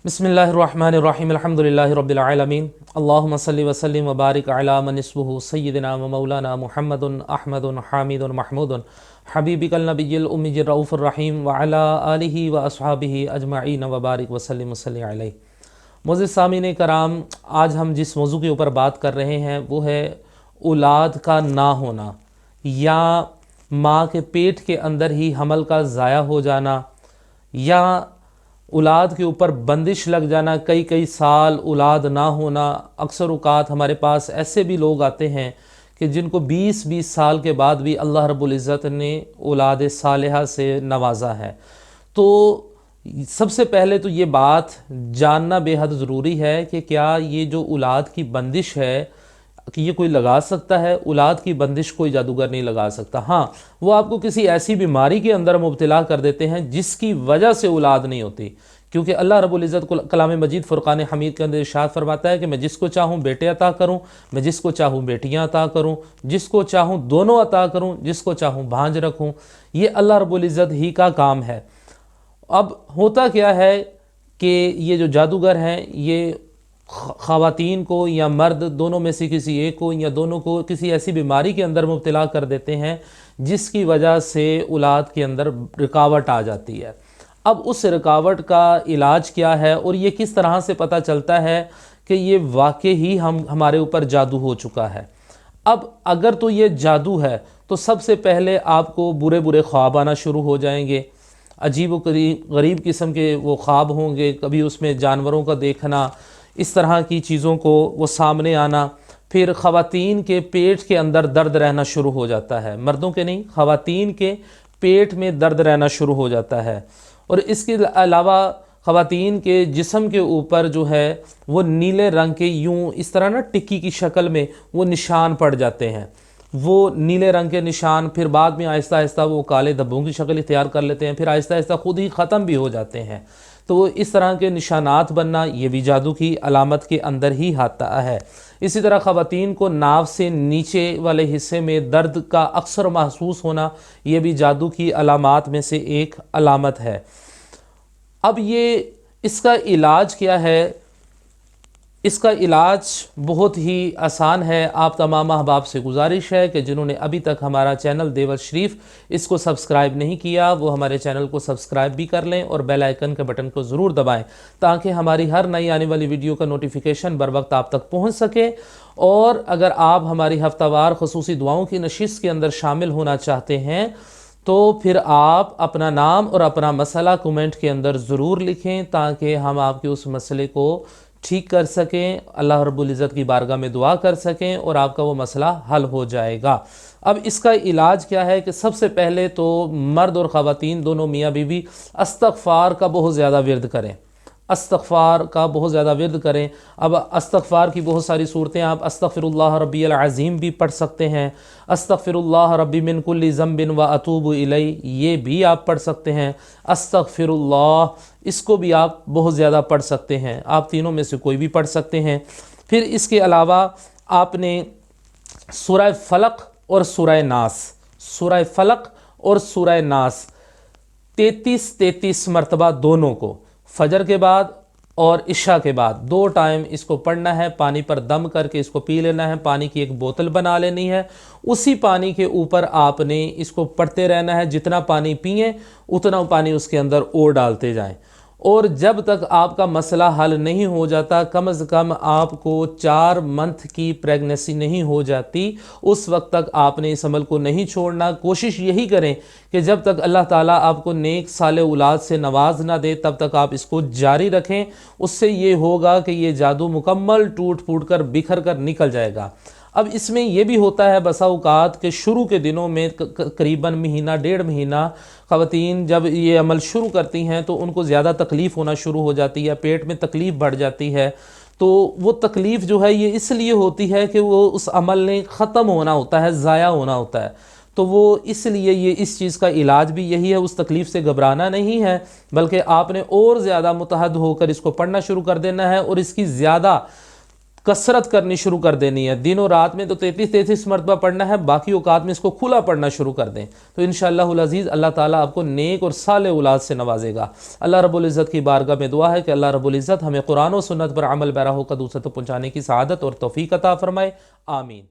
बिस्मिल्लाहिर्रहमानिर्रहीम अल्हम्दुलिल्लाहि रब्बिल आलमीन अल्लाहुम्मा सल्लि व सल्लिम व बारिक अला मन इस्मुहु सय्यिदना व मौलाना मुहम्मदुन अहमदुन हामिदुन महमूदुन हबीबिकल नबिय्युल उम्मिय्यिर रऊफुर रहीम व अला आलिहि व अस्हाबिहि अजमईन व बारिक व सल्लिम वसल्लिम अलैहि। मुअज़्ज़िज़ सामीन कराम, आज हम जिस मौजू के ऊपर बात कर रहे हैं वो है औलाद का ना होना या माँ के पेट के अंदर ही हमल का ज़ाया हो जाना या औलाद के ऊपर बंदिश लग जाना, कई कई साल औलाद ना होना। अक्सर औक़ात हमारे पास ऐसे भी लोग आते हैं कि जिनको 20-20 साल के बाद भी अल्लाह रब्बुल इज़्ज़त ने औलाद सालिहा से नवाजा है। तो सबसे पहले तो ये बात जानना बेहद ज़रूरी है कि क्या ये जो औलाद की बंदिश है कि ये कोई लगा सकता है। औलाद की बंदिश कोई जादूगर नहीं लगा सकता। हाँ, वो आपको किसी ऐसी बीमारी के अंदर मुब्तला कर देते हैं जिसकी वजह से औलाद नहीं होती, क्योंकि अल्लाह रब्बुल इज़्ज़त को कलाम मजीद फ़ुरक़ान हमीद के अंदर इरशाद फरमाता है कि मैं जिसको चाहूँ बेटे अता करूँ, मैं जिसको चाहूँ बेटियाँ अता करूँ, जिसको चाहूँ दोनों अता करूँ, जिसको चाहूँ भांज रखूँ। ये अल्लाह रब्बुल इज़्ज़त ही का काम है। अब होता क्या है कि ये जो जादूगर हैं ये ख़वातीन को या मर्द दोनों में से किसी एक को या दोनों को किसी ऐसी बीमारी के अंदर मुब्तला कर देते हैं जिसकी वजह से औलाद के अंदर रुकावट आ जाती है। अब उस रुकावट का इलाज क्या है और ये किस तरह से पता चलता है कि ये वाकई ही हमारे ऊपर जादू हो चुका है। अब अगर तो ये जादू है तो सबसे पहले आपको बुरे बुरे ख्वाब आना शुरू हो जाएंगे, अजीब व गरीब किस्म के वो ख्वाब होंगे, कभी उसमें जानवरों का देखना, इस तरह की चीज़ों को वो सामने आना। फिर ख़वातीन के पेट के अंदर दर्द रहना शुरू हो जाता है, मर्दों के नहीं, ख़वातीन के पेट में दर्द रहना शुरू हो जाता है। और इसके अलावा ख़वातीन के जिस्म के ऊपर जो है वो नीले रंग के यूं इस तरह ना टिक्की की शक्ल में वो निशान पड़ जाते हैं। वो नीले रंग के निशान फिर बाद में आहिस्ता आहिस्ता वो काले धब्बों की शक्ल इख्तियार कर लेते हैं, फिर आहिस्ता आहिस्ता ख़ुद ही ख़त्म भी हो जाते हैं। तो इस तरह के निशानात बनना ये भी जादू की अलामत के अंदर ही आता है। इसी तरह ख़वातीन को नाव से नीचे वाले हिस्से में दर्द का अक्सर महसूस होना ये भी जादू की अलामात में से एक अलामत है। अब ये इसका इलाज क्या है? इसका इलाज बहुत ही आसान है। आप तमाम अहबाब से गुजारिश है कि जिन्होंने अभी तक हमारा चैनल देवर शरीफ इसको सब्सक्राइब नहीं किया वो हमारे चैनल को सब्सक्राइब भी कर लें और बेल आइकन के बटन को ज़रूर दबाएं ताकि हमारी हर नई आने वाली वीडियो का नोटिफिकेशन बर वक्त आप तक पहुंच सके। और अगर आप हमारी हफ्तावार ख़ुसूसी दुआओं की नशिस्त के अंदर शामिल होना चाहते हैं तो फिर आप अपना नाम और अपना मसला कमेंट के अंदर ज़रूर लिखें ताकि हम आपके उस मसले को ठीक कर सकें, अल्लाह रब्बुल इज़्ज़त की बारगाह में दुआ कर सकें और आपका वो मसला हल हो जाएगा। अब इसका इलाज क्या है कि सबसे पहले तो मर्द और ख़वातीन दोनों मियाँ बीवी इस्तग़फ़ार का बहुत ज़्यादा विर्द करें, इस्तग़फ़ार का बहुत ज़्यादा विर्द करें। अब इस्तग़फ़ार की बहुत सारी सूरतें आप अस्तग़फ़िरुल्लाह रब्बियल अज़ीम भी पढ़ सकते हैं, अस्तग़फ़िरुल्लाह रब्बी मिन कुल्लि ज़ंबिन व अतूबु इलैहि ये भी आप पढ़ सकते हैं। अस्तग़फ़िरुल्लाह इसको भी आप बहुत ज़्यादा पढ़ सकते हैं, आप तीनों में से कोई भी पढ़ सकते हैं। फिर इसके अलावा आपने सूरह फ़लक़ और सूरह नास, सूरह फ़लक़ और सूरह नास 33-33 मरतबा दोनों को फजर के बाद और इशा के बाद 2 टाइम इसको पढ़ना है। पानी पर दम करके इसको पी लेना है, पानी की एक बोतल बना लेनी है, उसी पानी के ऊपर आपने इसको पढ़ते रहना है। जितना पानी पिएं उतना पानी उसके अंदर और डालते जाएं और जब तक आपका मसला हल नहीं हो जाता, कम से कम आपको 4 मंथ की प्रेगनेंसी नहीं हो जाती, उस वक्त तक आपने इस अमल को नहीं छोड़ना। कोशिश यही करें कि जब तक अल्लाह ताला आपको नेक साले औलाद से नवाज ना दे तब तक आप इसको जारी रखें। उससे ये होगा कि ये जादू मुकम्मल टूट फूट कर बिखर कर निकल जाएगा। अब इसमें यह भी होता है बसा औक़ात के शुरू के दिनों में करीबन महीना 1.5 महीना ख़वातीन जब ये अमल शुरू करती हैं तो उनको ज़्यादा तकलीफ़ होना शुरू हो जाती है, पेट में तकलीफ़ बढ़ जाती है। तो वो तकलीफ़ जो है ये इसलिए होती है कि वो उस अमल ने ख़त्म होना होता है, ज़ाया होना होता है। तो वो इसलिए ये इस चीज़ का इलाज भी यही है, उस तकलीफ़ से घबराना नहीं है बल्कि आपने और ज़्यादा मुतहद होकर इसको पढ़ना शुरू कर देना है और इसकी ज़्यादा کثرت کرنی شروع کر دینی ہے. دن و رات میں تو 33 مرتبہ پڑھنا ہے، باقی اوقات میں اس کو کھلا پڑھنا شروع کر دیں تو انشاءاللہ العزیز اللہ تعالیٰ آپ کو نیک اور صالح اولاد سے نوازے گا. اللہ رب العزت کی بارگاہ میں دعا ہے کہ اللہ رب العزت ہمیں قرآن و سنت پر عمل پیرا ہو کر دوسروں تک پہنچانے کی سعادت اور توفیق عطا فرمائے. آمین.